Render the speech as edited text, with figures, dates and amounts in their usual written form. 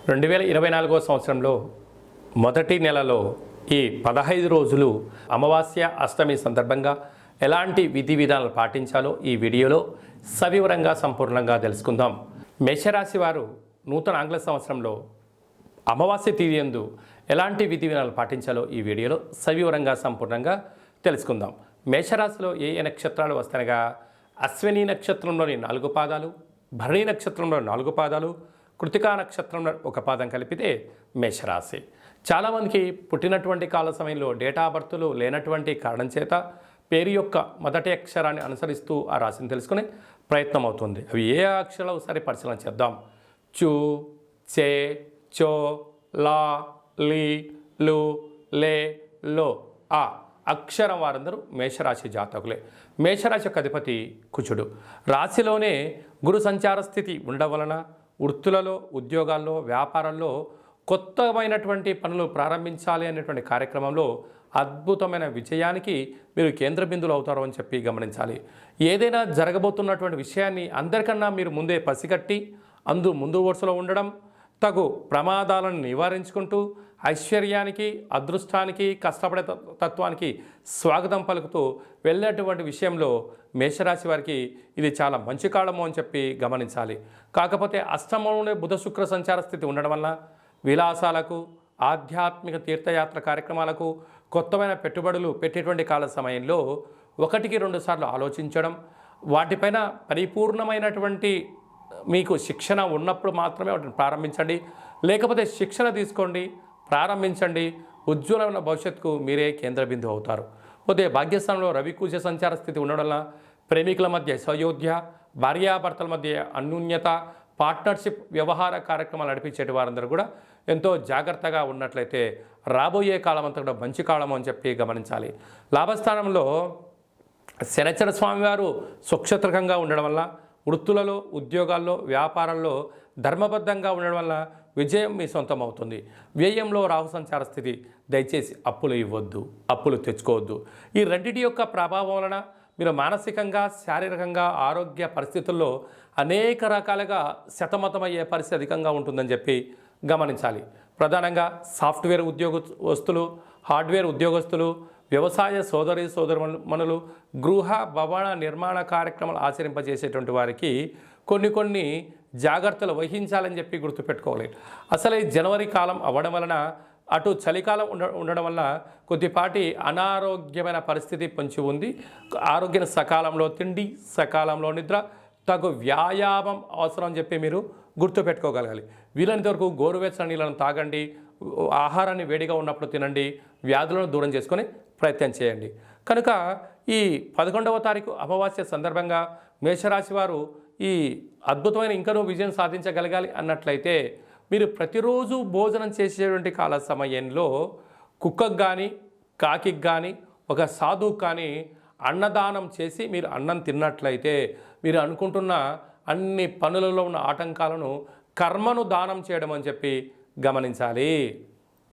2024వ సంవత్సరంలో మొదటి నెలలో ఈ 15 రోజులు అమావాస్య అష్టమి సందర్భంగా ఎలాంటి విధి విధానాలు పాటించాలో ఈ వీడియోలో సవివరంగా సంపూర్ణంగా తెలుసుకుందాం. మేషరాశి వారు నూతన ఆంగ్ల సంవత్సరంలో అమావాస్య తిథి యందు ఎలాంటి విధి విధానాలు పాటించాలో ఈ వీడియోలో సవివరంగా సంపూర్ణంగా తెలుసుకుందాం. మేషరాశిలో ఏ ఏ నక్షత్రాలు వస్తాయనగా అశ్విని నక్షత్రంలోని 4 పాదాలు, భరణి నక్షత్రంలో 4 పాదాలు, కృతికా నక్షత్రంలో 1 పాదం కలిపితే మేషరాశి. చాలామందికి పుట్టినటువంటి కాల సమయంలో డేటా బర్త్లు లేనటువంటి కారణం చేత పేరు యొక్క మొదటి అక్షరాన్ని అనుసరిస్తూ ఆ రాశిని తెలుసుకునే ప్రయత్నం అవుతుంది. అవి ఏ అక్షరాలు ఒకసారి పరిశీలన చేద్దాం. చు, చే, చో, లా, లి, లు, లే, లో, ఆ అక్షరం వారందరూ మేషరాశి జాతకులే. మేషరాశి యొక్క అధిపతి కుజుడు. రాశిలోనే గురు సంచార స్థితి ఉండడం వలన వృత్తులలో, ఉద్యోగాల్లో, వ్యాపారాల్లో కొత్తమైనటువంటి పనులు ప్రారంభించాలి అనేటువంటి కార్యక్రమంలో అద్భుతమైన విజయానికి మీరు కేంద్ర బిందువులు అవుతారు అని చెప్పి గమనించాలి. ఏదైనా జరగబోతున్నటువంటి విషయాన్ని అందరికన్నా మీరు ముందే పసిగట్టి ముందు వరుసలో ఉండడం, తగు ప్రమాదాలను నివారించుకుంటూ ఐశ్వర్యానికి, అదృష్టానికి, కష్టపడే తత్వానికి స్వాగతం పలుకుతూ వెళ్ళేటువంటి విషయంలో మేషరాశి వారికి ఇది చాలా మంచి కాలము అని చెప్పి గమనించాలి. కాకపోతే అష్టమంలోనే బుధ శుక్ర సంచార స్థితి ఉండడం వల్ల విలాసాలకు, ఆధ్యాత్మిక తీర్థయాత్ర కార్యక్రమాలకు, కొత్తమైన పెట్టుబడులు పెట్టేటువంటి కాల సమయంలో 1-2 సార్లు ఆలోచించడం, వాటిపైన పరిపూర్ణమైనటువంటి మీకు శిక్షణ ఉన్నప్పుడు మాత్రమే వాటిని ప్రారంభించండి. లేకపోతే శిక్షణ తీసుకోండి, ప్రారంభించండి. ఉజ్వలమైన భవిష్యత్తుకు మీరే కేంద్ర బిందువు అవుతారు. పోతే భాగ్యస్థానంలో రవి కుజ సంచార స్థితి ఉండడం వల్ల ప్రేమికుల మధ్య సయోధ్య, భార్యాభర్తల మధ్య అన్యోన్యత, పార్ట్నర్షిప్ వ్యవహార కార్యక్రమాలు నడిపించేటి వారందరూ కూడా ఎంతో జాగ్రత్తగా ఉన్నట్లయితే రాబోయే కాలం అంతా కూడా మంచి కాలం అని చెప్పి గమనించాలి. లాభస్థానంలో శనిచర స్వామివారు స్వక్షత్రకంగా ఉండడం వల్ల వృత్తులలో, ఉద్యోగాల్లో, వ్యాపారాల్లో ధర్మబద్ధంగా ఉండడం వల్ల విజయం మీ సొంతం అవుతుంది. వ్యయంలో రాహు సంచార స్థితి. దయచేసి అప్పులు ఇవ్వద్దు, అప్పులు తెచ్చుకోవద్దు. ఈ రెండింటి యొక్క ప్రభావం వలన మీరు మానసికంగా, శారీరకంగా, ఆరోగ్య పరిస్థితుల్లో అనేక రకాలుగా సతమతమయ్యే పరిస్థితి అధికంగా ఉంటుందని చెప్పి గమనించాలి. ప్రధానంగా సాఫ్ట్వేర్ ఉద్యోగస్తులు, హార్డ్వేర్ ఉద్యోగస్తులు, వ్యవసాయ సోదరుమణులు, గృహ భవన నిర్మాణ కార్యక్రమాలు ఆచరింపజేసేటువంటి వారికి కొన్ని జాగ్రత్తలు వహించాలని చెప్పి గుర్తుపెట్టుకోవాలి. అసలు ఈ జనవరి కాలం అవ్వడం వలన అటు చలికాలం ఉండడం వల్ల కొద్దిపాటి అనారోగ్యమైన పరిస్థితి పొంచి ఉంది. ఆరోగ్యం సకాలంలో తిండి, సకాలంలో నిద్ర, తగు వ్యాయామం అవసరం అని చెప్పి మీరు గుర్తుపెట్టుకోగలగాలి. వీలైనంత వరకు గోరువెచ్చని నీళ్ళను తాగండి, ఆహారాన్ని వేడిగా ఉన్నప్పుడు తినండి, వ్యాధులను దూరం చేసుకొని ప్రయత్నం చేయండి. కనుక ఈ 11వ తారీఖు అమావాస్య సందర్భంగా మేషరాశి వారు ఈ అద్భుతమైన ఇంకనూ విజయం సాధించగలగాలి అన్నట్లయితే మీరు ప్రతిరోజు భోజనం చేసేటువంటి కాల సమయంలో కుక్కకు కానీ, కాకికి కానీ, ఒక సాధువుకు కానీ అన్నదానం చేసి మీరు అన్నం తిన్నట్లయితే మీరు అనుకుంటున్న అన్ని పనులలో ఉన్న ఆటంకాలను, కర్మను దానం చేయడం అని చెప్పి గమనించాలి.